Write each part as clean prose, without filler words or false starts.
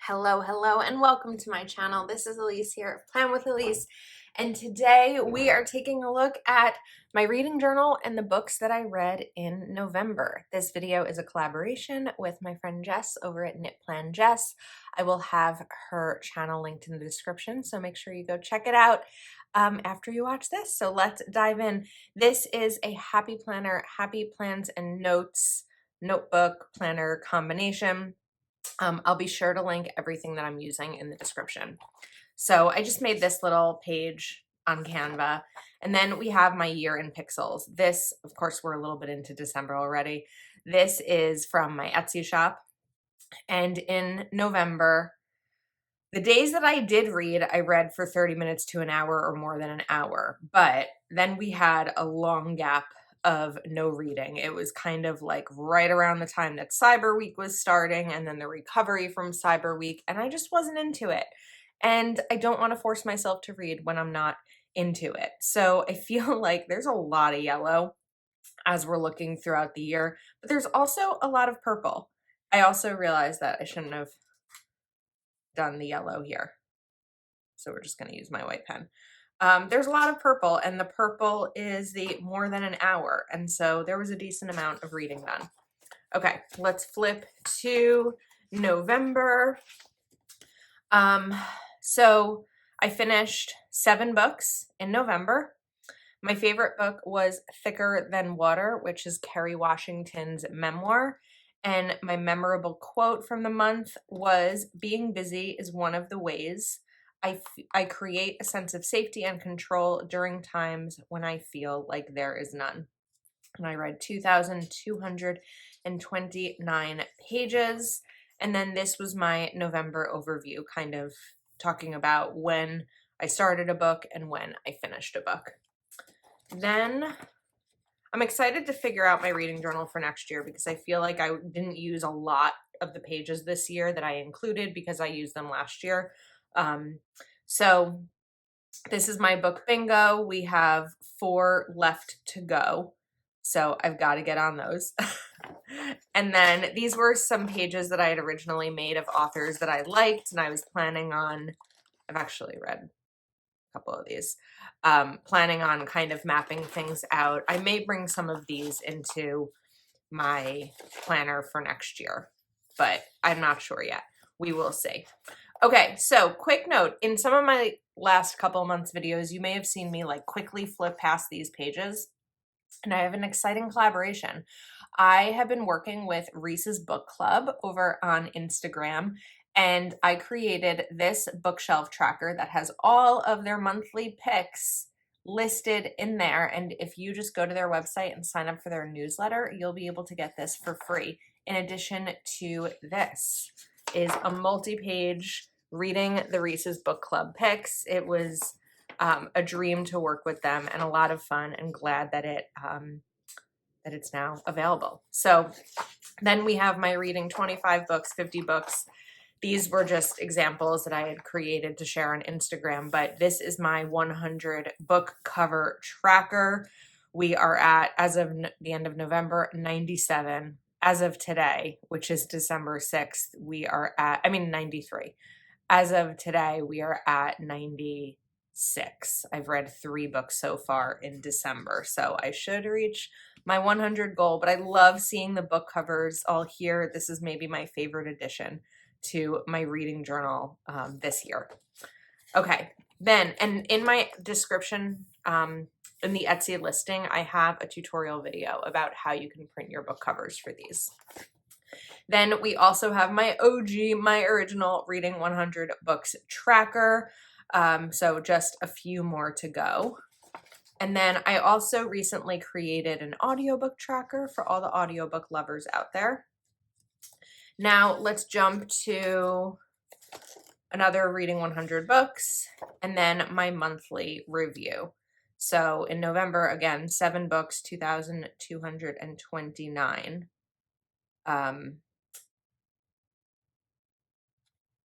Hello, hello, and welcome to my channel. This is Elise here of Plan with Elise, and today we are taking a look at my reading journal and the books that I read in November. This video is a collaboration with my friend Jess over at Knit Plan Jess. I will have her channel linked in the description, so make sure you go check it out after you watch this. So let's dive in. This is a happy planner, happy plans and notes, notebook planner combination. I'll be sure to link everything that I'm using in the description. So I just made this little page on Canva, and then we have my year in pixels. This, of course, we're a little bit into December already. This is from my Etsy shop, and in November, the days that I did read, I read for 30 minutes to an hour or more than an hour, but then we had a long gap of no reading. It was kind of like right around the time that Cyber Week was starting and then the recovery from Cyber Week, and I just wasn't into it. And I don't want to force myself to read when I'm not into it. So I feel like there's a lot of yellow as we're looking throughout the year, but there's also a lot of purple. I also realized that I shouldn't have done the yellow here. So we're just going to use my white pen. There's a lot of purple, and the purple is the more than an hour, and so there was a decent amount of reading done. Okay, let's flip to November. So I finished 7 books in November. My favorite book was Thicker Than Water, which is Carrie Washington's memoir. And my memorable quote from the month was, "Being busy is one of the ways I create a sense of safety and control during times when I feel like there is none." And I read 2,229 pages. And then this was my November overview, kind of talking about when I started a book and when I finished a book. Then I'm excited to figure out my reading journal for next year because I feel like I didn't use a lot of the pages this year that I included because I used them last year. So this is my book bingo. We have 4 left to go. So I've got to get on those. And then these were some pages that I had originally made of authors that I liked, and I was planning on, I've actually read a couple of these, planning on kind of mapping things out. I may bring some of these into my planner for next year, but I'm not sure yet. We will see. Okay, so quick note, in some of my last couple months videos, you may have seen me like quickly flip past these pages, and I have an exciting collaboration. I have been working with Reese's Book Club over on Instagram, and I created this bookshelf tracker that has all of their monthly picks listed in there. And if you just go to their website and sign up for their newsletter, you'll be able to get this for free. In addition to this is a multi-page reading the Reese's Book Club picks. It was a dream to work with them and a lot of fun, and glad that it's now available. So then we have my reading 25 books, 50 books. These were just examples that I had created to share on Instagram, but this is my 100 book cover tracker. We are at, as of the end of November, 97. As of today, which is December 6th, we are at, 93. As of today, we are at 96. I've read 3 books so far in December, so I should reach my 100 goal, but I love seeing the book covers all here. This is maybe my favorite addition to my reading journal this year. Okay, then, and in my description, in the Etsy listing, I have a tutorial video about how you can print your book covers for these. Then we also have my OG, my original Reading 100 Books tracker. So just a few more to go. And then I also recently created an audiobook tracker for all the audiobook lovers out there. Now let's jump to another Reading 100 books and then my monthly review. So in November, again, 7 books, 2,229.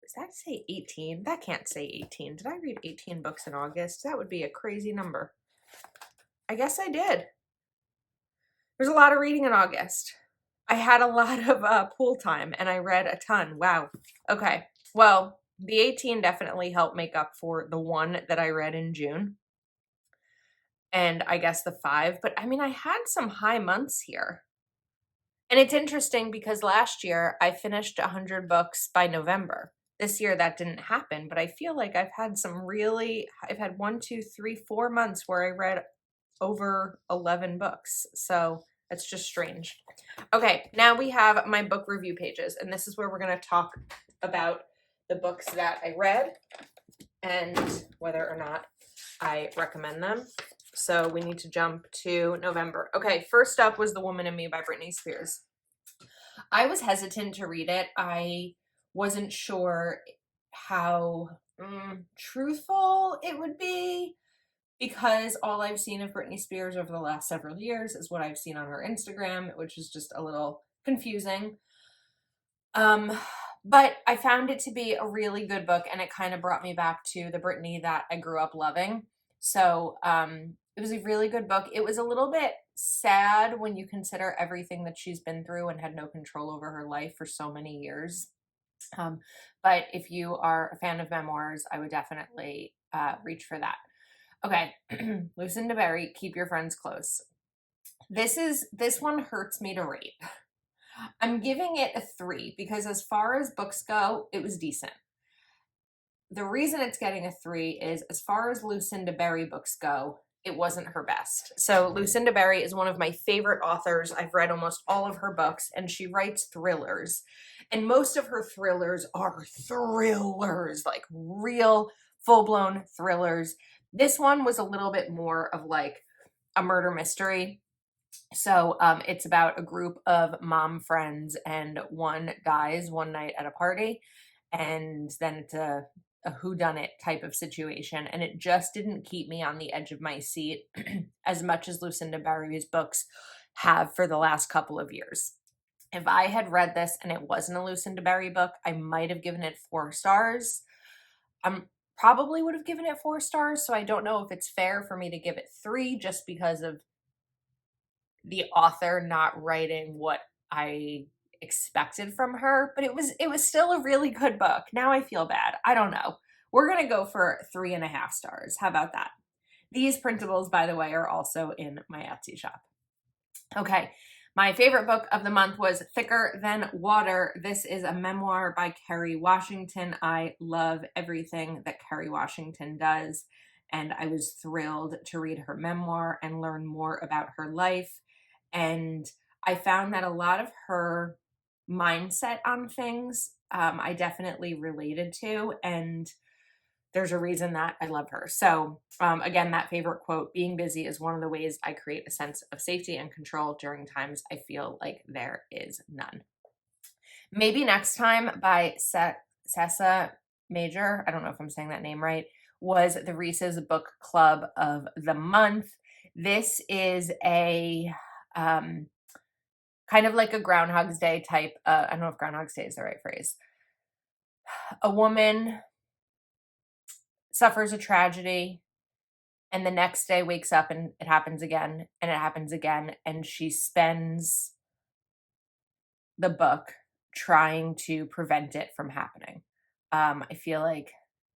Does that say 18? That can't say 18. Did I read 18 books in August? That would be a crazy number. I guess I did. There's a lot of reading in August. I had a lot of pool time and I read a ton. Wow. Okay. Well, the 18 definitely helped make up for the one that I read in June. And I guess the 5, but I mean, I had some high months here. And it's interesting because last year I finished 100 books by November. This year that didn't happen, but I feel like I've had I've had 1, 2, 3, 4 months where I read over 11 books. So it's just strange. Okay, now we have my book review pages, and this is where we're going to talk about the books that I read and whether or not I recommend them. So we need to jump to November. Okay, first up was The Woman in Me by Britney Spears. I was hesitant to read it. I wasn't sure how truthful it would be because all I've seen of Britney Spears over the last several years is what I've seen on her Instagram, which is just a little confusing. But I found it to be a really good book, and it kind of brought me back to the Britney that I grew up loving. So it was a really good book. It was a little bit sad when you consider everything that she's been through and had no control over her life for so many years. But if you are a fan of memoirs, I would definitely reach for that. Okay, Lucinda Barry, Keep Your Friends Close. This one hurts me to rate. I'm giving it a 3 because as far as books go, it was decent. The reason it's getting a 3 is as far as Lucinda Barry books go, it wasn't her best. So Lucinda Barry is one of my favorite authors. I've read almost all of her books, and she writes thrillers. And most of her thrillers are thrillers, like real full-blown thrillers. This one was a little bit more of like a murder mystery. So it's about a group of mom friends, and one dies one night at a party, and then it's a whodunit type of situation, and it just didn't keep me on the edge of my seat as much as Lucinda Barry's books have for the last couple of years. If I had read this and it wasn't a Lucinda Barry book, I might have given it 4 stars. Probably would have given it 4 stars, so I don't know if it's fair for me to give it 3 just because of the author not writing what I expected from her, but it was still a really good book. Now I feel bad. I don't know. We're gonna go for 3.5 stars. How about that? These printables, by the way, are also in my Etsy shop. Okay, my favorite book of the month was Thicker Than Water. This is a memoir by Carrie Washington. I love everything that Carrie Washington does, and I was thrilled to read her memoir and learn more about her life. And I found that a lot of her mindset on things I definitely related to, and there's a reason that I love her. So again, that favorite quote, being busy is one of the ways I create a sense of safety and control during times I feel like there is none. Maybe Next Time by Sessa Major, I don't know if I'm saying that name right, was the Reese's Book Club of the month. This is a kind of like a Groundhog's Day type, I don't know if Groundhog's Day is the right phrase. A woman suffers a tragedy, and the next day wakes up and it happens again, and it happens again, and she spends the book trying to prevent it from happening. I feel like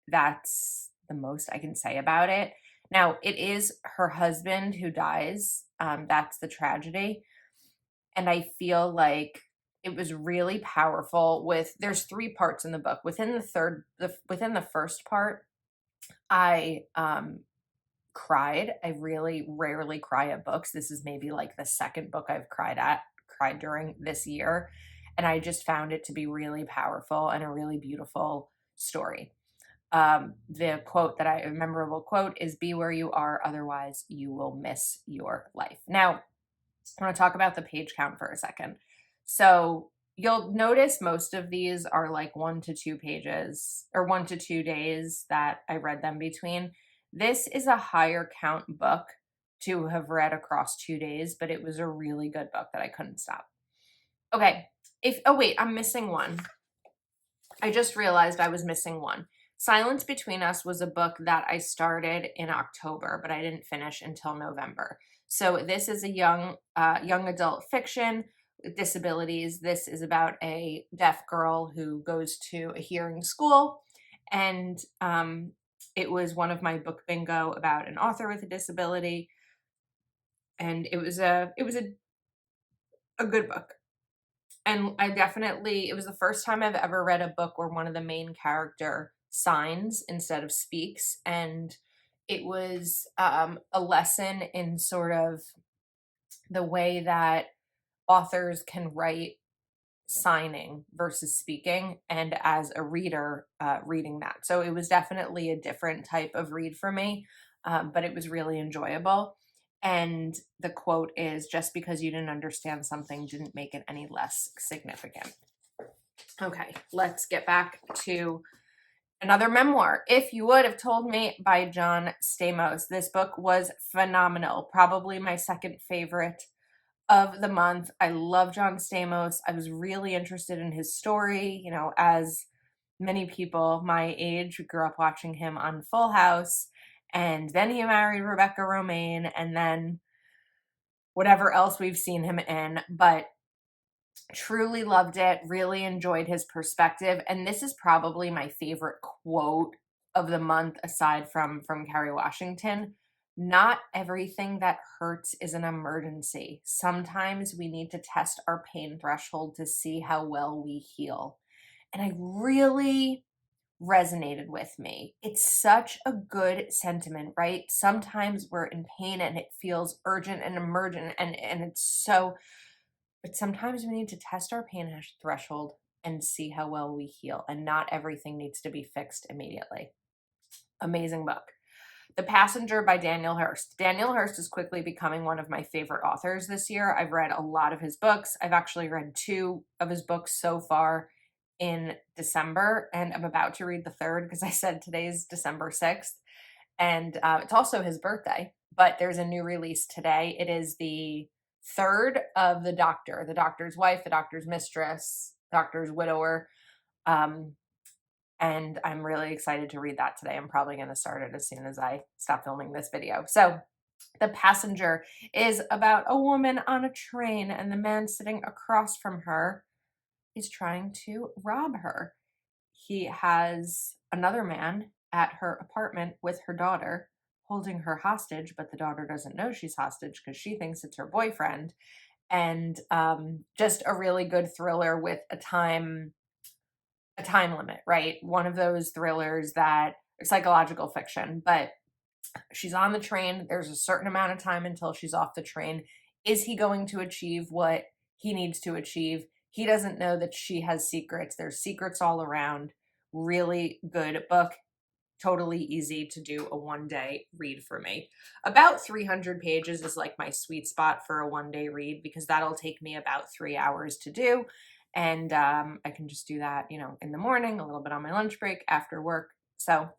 that's the most I can say about it. Now, it is her husband who dies. That's the tragedy. And I feel like it was really powerful there's 3 parts in the book. Within the first part, I cried. I really rarely cry at books. This is maybe like the second book I've cried during this year. And I just found it to be really powerful and a really beautiful story. The memorable quote is, "Be where you are, otherwise you will miss your life." Now, I want to talk about the page count for a second. So you'll notice most of these are like 1 to 2 pages or 1 to 2 days that I read them between. This is a higher count book to have read across 2 days, but it was a really good book that I couldn't stop. Okay. Wait, I'm missing one. I just realized I was missing one. Silence Between Us was a book that I started in October, but I didn't finish until November. So this is a young adult fiction disabilities. This is about a deaf girl who goes to a hearing school, and it was one of my book bingo about an author with a disability, and it was a good book. And it was the first time I've ever read a book where one of the main character signs instead of speaks. And it was a lesson in sort of the way that authors can write signing versus speaking, and as a reader, reading that. So it was definitely a different type of read for me, but it was really enjoyable. And the quote is, just because you didn't understand something didn't make it any less significant. Okay, let's get back to another memoir. If You Would Have Told Me by John Stamos. This book was phenomenal. Probably my second favorite of the month. I love John Stamos. I was really interested in his story. You know, as many people my age grew up watching him on Full House, and then he married Rebecca Romaine, and then whatever else we've seen him in. But truly loved it, really enjoyed his perspective. And this is probably my favorite quote of the month, aside from Carrie Washington. Not everything that hurts is an emergency. Sometimes we need to test our pain threshold to see how well we heal. And I really resonated with me. It's such a good sentiment, right? Sometimes we're in pain and it feels urgent and emergent, and it's so, but sometimes we need to test our pain threshold and see how well we heal, and not everything needs to be fixed immediately. Amazing book. The Passenger by Daniel Hurst. Daniel Hurst is quickly becoming one of my favorite authors this year. I've read a lot of his books. I've actually read 2 of his books so far in December, and I'm about to read the 3rd because I said today's December 6th, and it's also his birthday, but there's a new release today. It is the 3rd of The Doctor, the Doctor's Wife, the Doctor's Mistress, Doctor's Widower, and I'm really excited to read that today. I'm probably going to start it as soon as I stop filming this video. So The Passenger is about a woman on a train, and the man sitting across from her is trying to rob her. He has another man at her apartment with her daughter, holding her hostage, but the daughter doesn't know she's hostage because she thinks it's her boyfriend. And just a really good thriller with a time limit, right? One of those thrillers that psychological fiction, but she's on the train. There's a certain amount of time until she's off the train. Is he going to achieve what he needs to achieve? He doesn't know that she has secrets. There's secrets all around. Really good book. Totally easy to do a one-day read for me. About 300 pages is like my sweet spot for a one-day read, because that'll take me about 3 hours to do. And I can just do that, you know, in the morning, a little bit on my lunch break, after work. So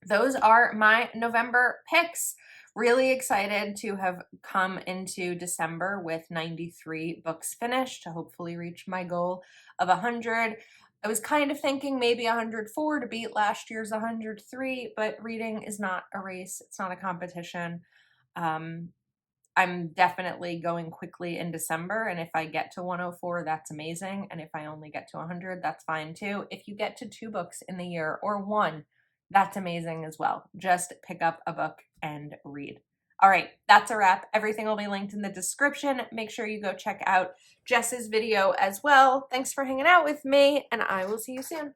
those are my November picks. Really excited to have come into December with 93 books finished, to hopefully reach my goal of 100. I was kind of thinking maybe 104 to beat last year's 103, but reading is not a race. It's not a competition. I'm definitely going quickly in December, and if I get to 104, that's amazing. And if I only get to 100, that's fine too. If you get to 2 books in the year, or 1, that's amazing as well. Just pick up a book and read. All right, that's a wrap. Everything will be linked in the description. Make sure you go check out Jess's video as well. Thanks for hanging out with me, and I will see you soon.